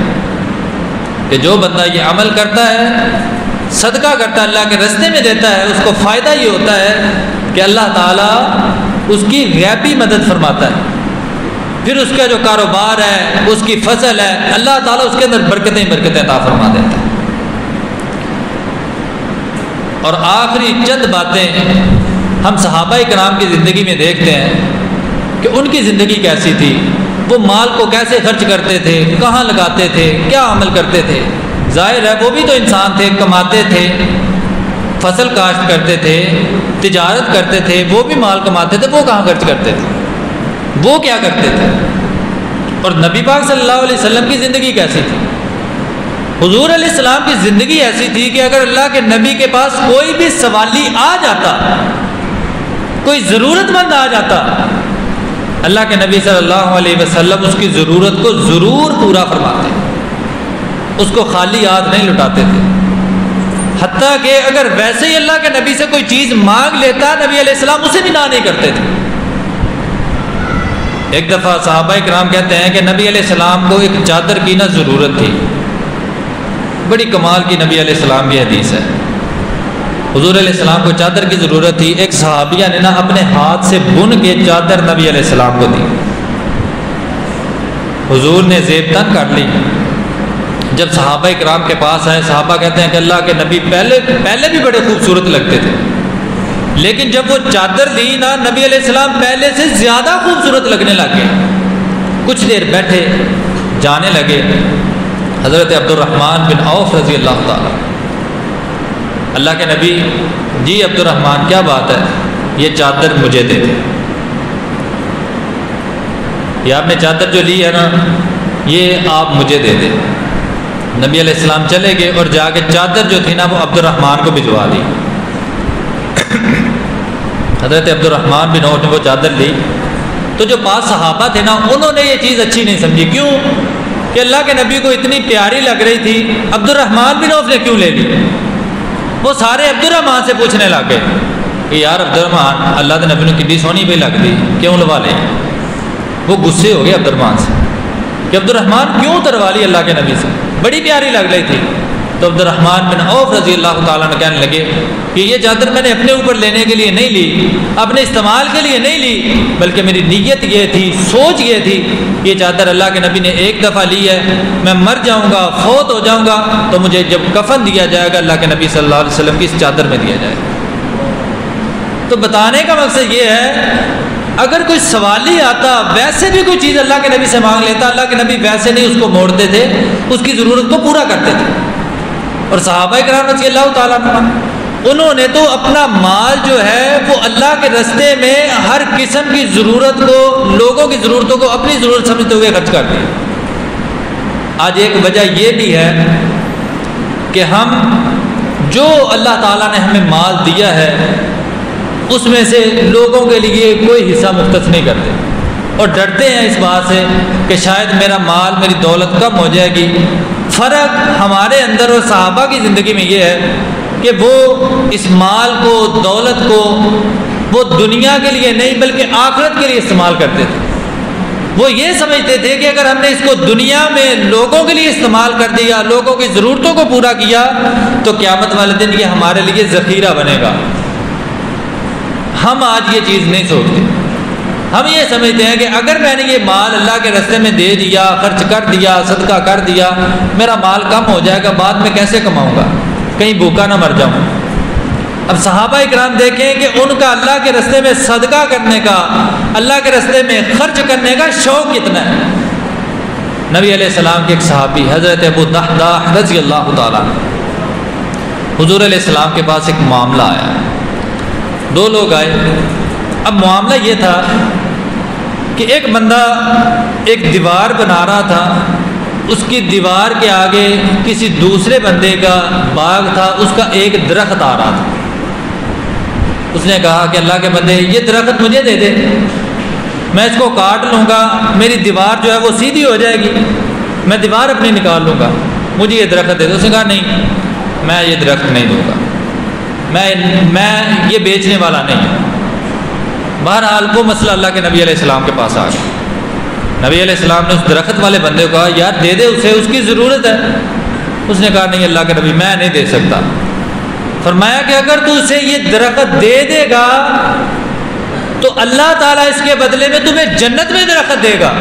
کہ جو بندہ یہ عمل کرتا ہے، صدقہ کرتا ہے، اللہ کے راستے میں دیتا ہے، اس کو فائدہ یہ ہوتا ہے کہ اللہ تعالیٰ اس کی غیبی مدد فرماتا ہے، پھر اس کا جو کاروبار ہے، اس کی فصل ہے، اللہ تعالیٰ اس کے اندر برکتیں عطا فرما دیتا ہے۔ اور آخری چند باتیں ہم صحابہ کرام کی زندگی میں دیکھتے ہیں کہ ان کی زندگی کیسی تھی، وہ مال کو کیسے خرچ کرتے تھے، کہاں لگاتے تھے، کیا عمل کرتے تھے۔ ظاہر ہے وہ بھی تو انسان تھے، کماتے تھے، فصل کاشت کرتے تھے، تجارت کرتے تھے، وہ بھی مال کماتے تھے، وہ کہاں خرچ کرتے تھے، وہ کیا کرتے تھے۔ اور نبی پاک صلی اللہ علیہ وسلم کی زندگی کیسی تھی؟ حضور علیہ السلام کی زندگی ایسی تھی کہ اگر اللہ کے نبی کے پاس کوئی بھی سوالی آ جاتا، کوئی ضرورت مند آ جاتا، اللہ کے نبی صلی اللہ علیہ وسلم اس کی ضرورت کو ضرور پورا فرماتے، اس کو خالی ہاتھ نہیں لٹاتے تھے۔ حتیٰ کہ اگر ویسے ہی اللہ کے نبی سے کوئی چیز مانگ لیتا، نبی علیہ السلام اسے بھی نہ نہیں کرتے تھے۔ ایک دفعہ صحابہ کرام کہتے ہیں کہ نبی علیہ السلام کو ایک چادر کی نہ ضرورت تھی، بڑی کمال کی نبی علیہ السلام کی حدیث ہے۔ حضور علیہ السلام کو چادر کی ضرورت تھی، ایک صحابیہ نے نا اپنے ہاتھ سے بن کے چادر نبی علیہ السلام کو دی۔ حضور نے زیب تن کر لی، جب صحابہ کرام کے پاس آئے، صحابہ کہتے ہیں کہ اللہ کے نبی پہلے بھی بڑے خوبصورت لگتے تھے، لیکن جب وہ چادر لی نا، نبی علیہ السلام پہلے سے زیادہ خوبصورت لگنے لگ گئے۔ کچھ دیر بیٹھے، جانے لگے۔ حضرت عبد الرحمن بن عوف رضی اللہ تعالیٰ اللہ کے نبی جی عبد الرحمن کیا بات ہے، یہ چادر مجھے دے دے، یہ آپ نے چادر جو لی ہے نا یہ آپ مجھے دے دیں۔ نبی علیہ السلام چلے گئے اور جا کے چادر جو تھی نا وہ عبد الرحمن کو بھجوا دی۔ حضرت عبد الرحمن بن عوف نے وہ چادر لی تو جو پاس صحابہ تھے نا انہوں نے یہ چیز اچھی نہیں سمجھی، کیوں کہ اللہ کے نبی کو اتنی پیاری لگ رہی تھی، عبد الرحمن بن عوف نے کیوں لے لی؟ وہ سارے عبد الرحمن سے پوچھنے لگ گئے کہ یار عبد الرحمن اللہ کے نبی نے کتنی سونی پہ لگ دی، کیوں لوا لے؟ وہ غصے ہو گئے عبد الرحمن سے کہ عبد الرحمن کیوں اتروا لی اللہ کے نبی سے، بڑی پیاری لگ رہی تھی۔ تو عبد الرحمن بن عوف رضی اللہ تعالیٰ عنہ کہنے لگے کہ یہ چادر میں نے اپنے اوپر لینے کے لیے نہیں لی، اپنے استعمال کے لیے نہیں لی، بلکہ میری نیت یہ تھی، سوچ یہ تھی، یہ چادر اللہ کے نبی نے ایک دفعہ لی ہے، میں مر جاؤں گا، فوت ہو جاؤں گا تو مجھے جب کفن دیا جائے گا اللہ کے نبی صلی اللہ علیہ وسلم کی اس چادر میں دیا جائے گا۔ تو بتانے کا مقصد یہ ہے اگر کوئی سوالی آتا، ویسے بھی کوئی چیز اللہ کے نبی سے مانگ لیتا، اللہ کے نبی ویسے نہیں اس کو موڑتے تھے، اس کی ضرورت کو پورا کرتے تھے۔ اور صحابہ کرام رضی اللہ تعالیٰ عنہ انہوں نے تو اپنا مال جو ہے وہ اللہ کے راستے میں ہر قسم کی ضرورت کو، لوگوں کی ضرورتوں کو اپنی ضرورت سمجھتے ہوئے خرچ کر دیا۔ آج ایک وجہ یہ بھی ہے کہ ہم جو اللہ تعالیٰ نے ہمیں مال دیا ہے اس میں سے لوگوں کے لیے کوئی حصہ مختص نہیں کرتے، اور ڈرتے ہیں اس بات سے کہ شاید میرا مال، میری دولت کم ہو جائے گی۔ فرق ہمارے اندر اور صحابہ کی زندگی میں یہ ہے کہ وہ اس مال کو، دولت کو وہ دنیا کے لیے نہیں بلکہ آخرت کے لیے استعمال کرتے تھے۔ وہ یہ سمجھتے تھے کہ اگر ہم نے اس کو دنیا میں لوگوں کے لیے استعمال کر دیا، لوگوں کی ضرورتوں کو پورا کیا تو قیامت والے دن یہ ہمارے لیے ذخیرہ بنے گا۔ ہم آج یہ چیز نہیں سوچتے، ہم یہ سمجھتے ہیں کہ اگر میں نے یہ مال اللہ کے راستے میں دے دیا، خرچ کر دیا، صدقہ کر دیا، میرا مال کم ہو جائے گا، بعد میں کیسے کماؤں گا، کہیں بھوکا نہ مر جاؤں۔ اب صحابہ اکرام دیکھیں کہ ان کا اللہ کے راستے میں صدقہ کرنے کا، اللہ کے راستے میں خرچ کرنے کا شوق کتنا ہے۔ نبی علیہ السلام کے ایک صحابی حضرت ابو دحداح رضی اللہ تعالیٰ حضور علیہ السلام کے پاس ایک معاملہ آیا، دو لوگ آئے۔ اب معاملہ یہ تھا کہ ایک بندہ ایک دیوار بنا رہا تھا، اس کی دیوار کے آگے کسی دوسرے بندے کا باغ تھا، اس کا ایک درخت آ رہا تھا۔ اس نے کہا کہ اللہ کے بندے یہ درخت مجھے دے دے، میں اس کو کاٹ لوں گا، میری دیوار جو ہے وہ سیدھی ہو جائے گی، میں دیوار اپنی نکال لوں گا، مجھے یہ درخت دے دو۔ اس نے کہا نہیں، میں یہ درخت نہیں دوں گا، میں یہ بیچنے والا نہیں ہوں۔ بہرحال وہ مسئلہ اللہ کے نبی علیہ السلام کے پاس آ گیا۔ نبی علیہ السلام نے اس درخت والے بندے کو کہا یار دے دے اسے، اس کی ضرورت ہے۔ اس نے کہا نہیں اللہ کے نبی میں نہیں دے سکتا۔ فرمایا کہ اگر تو اسے یہ درخت دے دے گا تو اللہ تعالیٰ اس کے بدلے میں تمہیں جنت میں درخت دے گا۔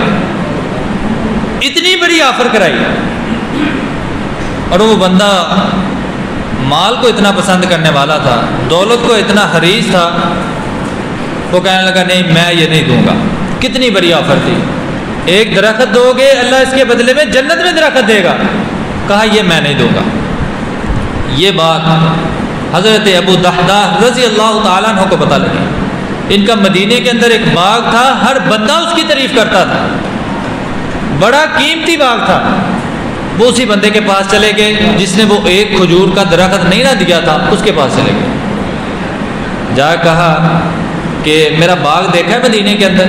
اتنی بڑی آفر کرائی، اور وہ بندہ مال کو اتنا پسند کرنے والا تھا، دولت کو اتنا حریص تھا، وہ کہنے لگا نہیں میں یہ نہیں دوں گا۔ کتنی بڑی آفر تھی، ایک درخت دو گے اللہ اس کے بدلے میں جنت میں درخت دے گا، کہا یہ میں نہیں دوں گا۔ یہ بات حضرت ابو دحداح رضی اللہ تعالیٰ عنہ کو پتہ لگی۔ ان کا مدینے کے اندر ایک باغ تھا، ہر بندہ اس کی تعریف کرتا تھا، بڑا قیمتی باغ تھا۔ وہ اسی بندے کے پاس چلے گئے جس نے وہ ایک کھجور کا درخت نہیں نہ دیا تھا، اس کے پاس چلے گئے، جا کہا کہ میرا باغ دیکھا ہے مدینے کے اندر،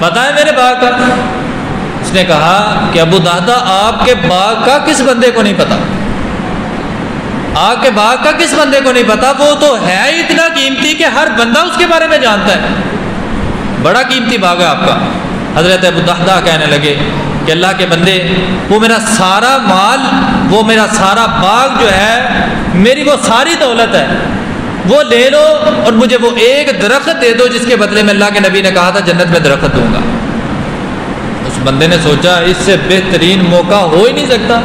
پتہ ہے میرے باغ کا؟ اس نے کہا کہ ابو دحداح آپ کے باغ کا کس بندے کو نہیں پتا، آپ کے باغ کا کس بندے کو نہیں پتا، وہ تو ہے ہی اتنا قیمتی کہ ہر بندہ اس کے بارے میں جانتا ہے، بڑا قیمتی باغ ہے آپ کا۔ حضرت ابو دحداح کہنے لگے کہ اللہ کے بندے وہ میرا سارا مال، وہ میرا سارا باغ جو ہے، میری وہ ساری دولت ہے، وہ لے لو اور مجھے وہ ایک درخت دے دو جس کے بدلے میں اللہ کے نبی نے کہا تھا جنت میں درخت دوں گا۔ اس بندے نے سوچا اس سے بہترین موقع ہو ہی نہیں سکتا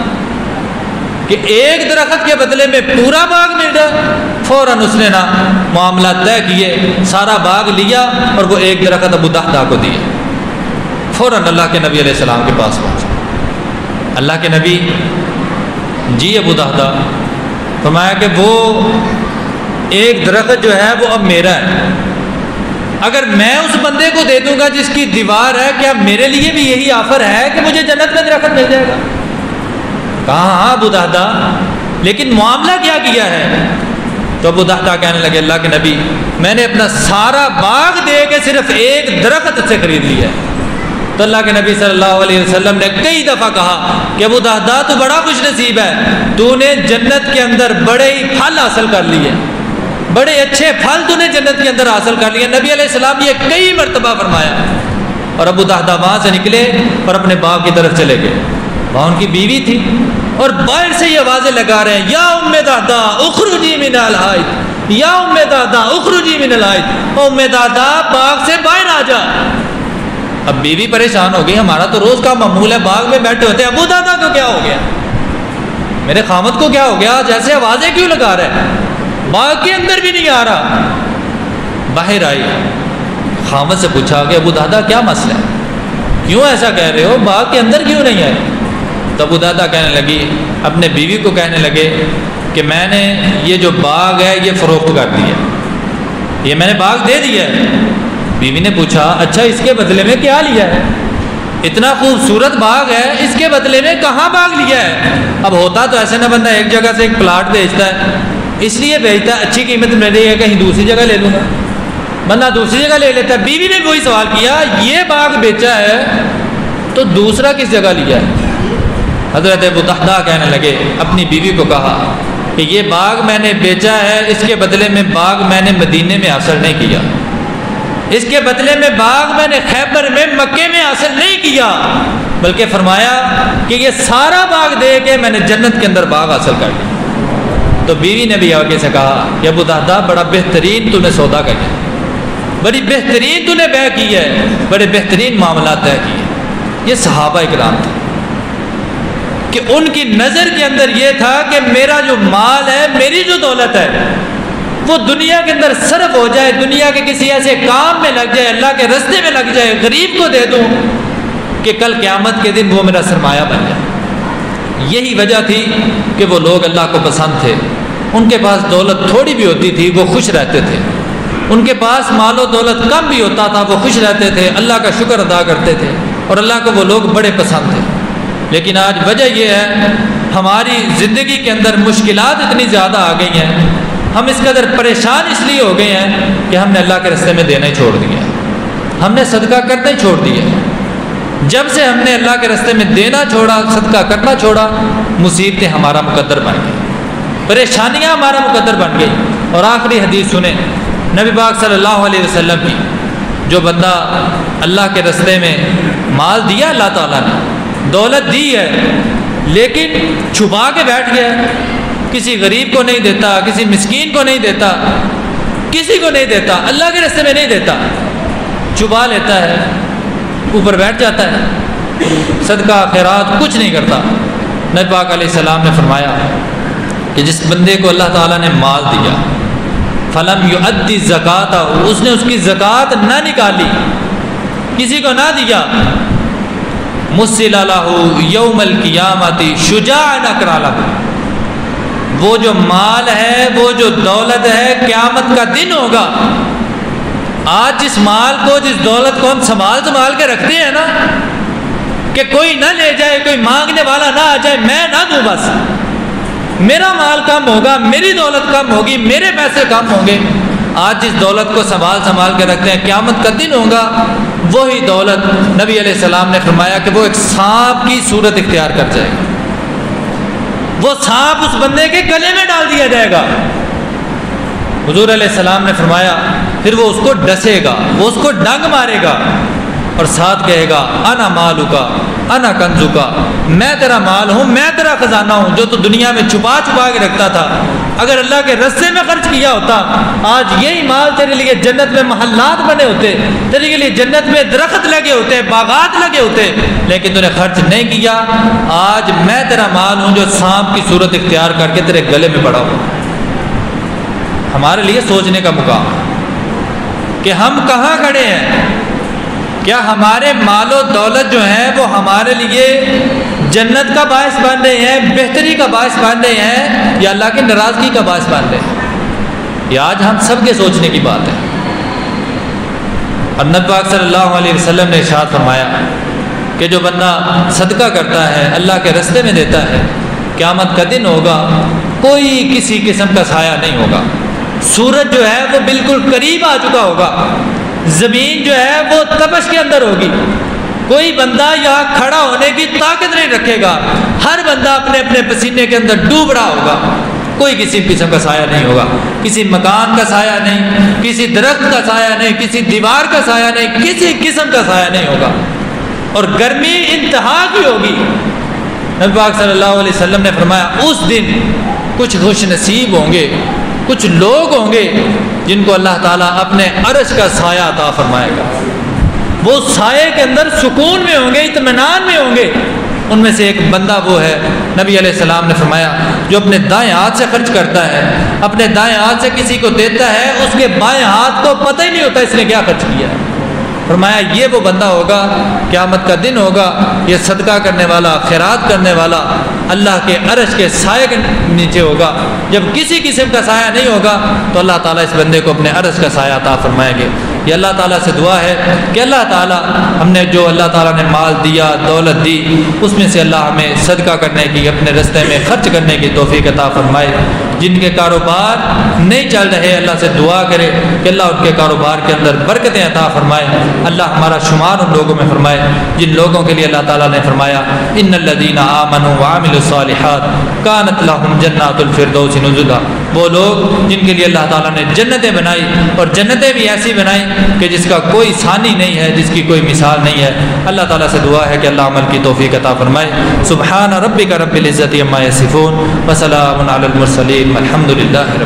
کہ ایک درخت کے بدلے میں پورا باغ مل جائے۔ فوراً اس نے نا معاملہ طے کیے، سارا باغ لیا اور وہ ایک درخت ابو دحداح کو دیے۔ فوراً اللہ کے نبی علیہ السلام کے پاس پہنچا۔ اللہ کے نبی جی ابو دحداح فرمایا کہ وہ ایک درخت جو ہے وہ اب میرا ہے، اگر میں اس بندے کو دے دوں گا جس کی دیوار ہے، کیا میرے لیے بھی یہی آفر ہے کہ مجھے جنت میں درخت مل جائے گا؟ کہا ہاں ابو دہدا، لیکن معاملہ کیا ہے؟ تو ابو دہدا کہنے لگے اللہ کے نبی، میں نے اپنا سارا باغ دے کے صرف ایک درخت سے خرید لیا ہے۔ تو اللہ کے نبی صلی اللہ علیہ وسلم نے کئی دفعہ کہا کہ ابو دہدا تو بڑا خوش نصیب ہے، تو نے جنت کے اندر بڑے ہی پھل حاصل کر لیے، بڑے اچھے پھل تو نے جنت کے اندر حاصل کر لیے۔ نبی علیہ السلام یہ کئی مرتبہ فرمایا، اور ابو دہدا وہاں سے نکلے اور اپنے باغ کی طرف چلے گئے۔ وہاں ان کی بیوی تھی اور باہر سے یہ آوازیں لگا رہے ہیں، یا ام دہدا اخرجی من الحائط، یا ام دہدا اخرجی من الحائط، ام دہدا باغ سے باہر آ جا۔ اب بیوی پریشان ہو گئی، ہمارا تو روز کا معمول ہے باغ میں بیٹھے ہوتے ہیں، ابو دہدا کو کیا ہو گیا، میرے خامد کو کیا ہو گیا، جیسے آوازیں کیوں لگا رہے ہیں، باغ کے اندر بھی نہیں آ رہا۔ باہر آئی، خامد سے پوچھا کہ ابو دہدا کیا مسئلہ ہے، کیوں ایسا کہہ رہے ہو، باغ کے اندر کیوں نہیں آئے؟ تو ابو دہدا کہنے لگی، اپنے بیوی کو کہنے لگے کہ میں نے یہ جو باغ ہے یہ فروخت کر دیا، یہ میں نے باغ دے دیا ہے۔ بیوی نے پوچھا اچھا اس کے بدلے میں کیا لیا ہے، اتنا خوبصورت باغ ہے، اس کے بدلے میں کہاں باغ لیا ہے؟ اب ہوتا تو ایسے نہ بندہ ایک جگہ سے ایک پلاٹ بیچتا ہے، اس لیے بیچتا ہے اچھی قیمت مل رہی ہے کہیں دوسری جگہ لے لوں گا، بندہ دوسری جگہ لے لیتا ہے۔ بیوی نے کوئی سوال کیا، یہ باغ بیچا ہے تو دوسرا کس جگہ لیا ہے؟ حضرت ابو دہدا کہنے لگے، اپنی بیوی کو کہا کہ یہ باغ میں نے بیچا ہے، اس کے بدلے میں باغ میں نے مدینے میں حاصل نہیں کیا، اس کے بدلے میں باغ میں نے خیبر میں مکے میں حاصل نہیں کیا، بلکہ فرمایا کہ یہ سارا باغ دے کے میں نے جنت کے اندر باغ حاصل کر لیا۔ تو بیوی نے بھی آگے سے کہا کہ ابو دہدا بڑا بہترین تو نے سودا کیا، بڑی بہترین تو نے بیع کی ہے، بڑے بہترین معاملات طے کیے۔ یہ صحابہ اکرام تھے کہ ان کی نظر کے اندر یہ تھا کہ میرا جو مال ہے، میری جو دولت ہے، وہ دنیا کے اندر صرف ہو جائے، دنیا کے کسی ایسے کام میں لگ جائے، اللہ کے راستے میں لگ جائے، غریب کو دے دوں کہ کل قیامت کے دن وہ میرا سرمایہ بن جائے۔ یہی وجہ تھی کہ وہ لوگ اللہ کو پسند تھے، ان کے پاس دولت تھوڑی بھی ہوتی تھی وہ خوش رہتے تھے، ان کے پاس مال و دولت کم بھی ہوتا تھا وہ خوش رہتے تھے، اللہ کا شکر ادا کرتے تھے، اور اللہ کو وہ لوگ بڑے پسند تھے۔ لیکن آج وجہ یہ ہے ہماری زندگی کے اندر مشکلات اتنی زیادہ آ گئی ہیں، ہم اس قدر پریشان اس لیے ہو گئے ہیں کہ ہم نے اللہ کے راستے میں دینا ہی چھوڑ دیا، ہم نے صدقہ کرنا ہی چھوڑ دیا۔ جب سے ہم نے اللہ کے راستے میں دینا چھوڑا، صدقہ کرنا چھوڑا، مصیبتیں ہمارا مقدر بن گئی، پریشانیاں ہمارا مقدر بن گئی۔ اور آخری حدیث سنیں نبی پاک صلی اللہ علیہ وسلم کی، جو بندہ اللہ کے راستے میں مال دیا اللہ تعالیٰ نے، دولت دی ہے، لیکن چھپا کے بیٹھ گیا، کسی غریب کو نہیں دیتا، کسی مسکین کو نہیں دیتا، کسی کو نہیں دیتا، اللہ کے راستے میں نہیں دیتا، چھپا لیتا ہے، اوپر بیٹھ جاتا ہے، صدقہ خیرات کچھ نہیں کرتا۔ نبی پاک علیہ السلام نے فرمایا کہ جس بندے کو اللہ تعالیٰ نے مال دیا، فلم یؤدی الزکات، اس نے اس کی زکوٰۃ نہ نکالی، کسی کو نہ دیا، مسل لہ یوم القیامت شجاعا اکرا لہ، وہ جو مال ہے، وہ جو دولت ہے، قیامت کا دن ہوگا۔ آج جس مال کو، جس دولت کو ہم سنبھال کے رکھتے ہیں نا، کہ کوئی نہ لے جائے، کوئی مانگنے والا نہ آ جائے، میں نہ دوں، بس میرا مال کم ہوگا، میری دولت کم ہوگی، میرے پیسے کم ہوں گے۔ آج جس دولت کو سنبھال کے رکھتے ہیں، قیامت کا دن ہوگا، وہی دولت نبی علیہ السلام نے فرمایا کہ وہ ایک سانپ کی صورت اختیار کر جائے گا، وہ سانپ اس بندے کے گلے میں ڈال دیا جائے گا۔ حضور علیہ السلام نے فرمایا پھر وہ اس کو ڈسے گا، وہ اس کو ڈنگ مارے گا، اور ساتھ کہے گا انا مالکا انا کنزکا، میں تیرا مال ہوں، میں تیرا خزانہ ہوں، جو تو دنیا میں چھپا کے رکھتا تھا، اگر اللہ کے راستے میں خرچ کیا ہوتا، آج یہی مال تیرے لیے جنت میں محلات بنے ہوتے، تیرے لیے جنت میں درخت لگے ہوتے، باغات لگے ہوتے، لیکن تو نے خرچ نہیں کیا۔ آج میں تیرا مال ہوں جو سانپ کی صورت اختیار کر کے تیرے گلے میں پڑا ہوں۔ ہمارے لیے سوچنے کا مقام کہ ہم کہاں کھڑے ہیں کیا ہمارے مال و دولت جو ہیں وہ ہمارے لیے جنت کا باعث بن رہے ہیں، بہتری کا باعث بن رہے ہیں، یا اللہ کی ناراضگی کا باعث بن رہے ہیں؟ یہ آج ہم سب کے سوچنے کی بات ہے۔ اور نبی پاک صلی اللہ علیہ وسلم نے ارشاد فرمایا کہ جو بندہ صدقہ کرتا ہے، اللہ کے راستے میں دیتا ہے، قیامت کا دن ہوگا کوئی کسی قسم کا سایہ نہیں ہوگا، سورج جو ہے وہ بالکل قریب آ چکا ہوگا، زمین جو ہے وہ تپش کے اندر ہوگی، کوئی بندہ یہاں کھڑا ہونے کی طاقت نہیں رکھے گا، ہر بندہ اپنے اپنے پسینے کے اندر ڈوب رہا ہوگا، کوئی کسی قسم کا سایہ نہیں ہوگا، کسی مکان کا سایہ نہیں، کسی درخت کا سایہ نہیں، کسی دیوار کا سایہ نہیں، کسی قسم کا سایہ نہیں ہوگا، اور گرمی انتہا کی ہوگی۔ نبی پاک صلی اللہ علیہ وسلم نے فرمایا اس دن کچھ خوش نصیب ہوں گے، کچھ لوگ ہوں گے جن کو اللہ تعالیٰ اپنے عرش کا سایہ عطا فرمائے گا، وہ سائے کے اندر سکون میں ہوں گے، اطمینان میں ہوں گے۔ ان میں سے ایک بندہ وہ ہے، نبی علیہ السلام نے فرمایا، جو اپنے دائیں ہاتھ سے خرچ کرتا ہے، اپنے دائیں ہاتھ سے کسی کو دیتا ہے، اس کے بائیں ہاتھ کو پتہ ہی نہیں ہوتا اس نے کیا خرچ کیا ہے۔ فرمایا یہ وہ بندہ ہوگا، قیامت کا دن ہوگا، یہ صدقہ کرنے والا، خیرات کرنے والا اللہ کے عرش کے سائے کے نیچے ہوگا۔ جب کسی قسم کا سایہ نہیں ہوگا تو اللہ تعالیٰ اس بندے کو اپنے عرش کا سایہ عطا فرمائیں گے۔ یہ اللہ تعالیٰ سے دعا ہے کہ اللہ تعالیٰ ہم نے جو اللہ تعالیٰ نے مال دیا، دولت دی، اس میں سے اللہ ہمیں صدقہ کرنے کی، اپنے راستے میں خرچ کرنے کی توفیق عطا فرمائے۔ جن کے کاروبار نہیں چل رہے اللہ سے دعا کرے کہ اللہ ان کے کاروبار کے اندر برکتیں عطا فرمائے، اللہ ہمارا شمار ان لوگوں میں فرمائے جن لوگوں کے لیے اللہ تعالیٰ نے فرمایا ان الذین آمنوا وعملوا الصالحات کانت لهم جنات الفردوس نزلا، وہ لوگ جن کے لیے اللہ تعالیٰ نے جنتیں بنائی، اور جنتیں بھی ایسی بنائی کہ جس کا کوئی ثانی نہیں ہے، جس کی کوئی مثال نہیں ہے۔ اللہ تعالیٰ سے دعا ہے کہ اللہ عمل کی توفیق عطا فرمائے۔ سبحان ربک رب العزت عما یصفون وسلام علی المرسلین والحمد للہ رب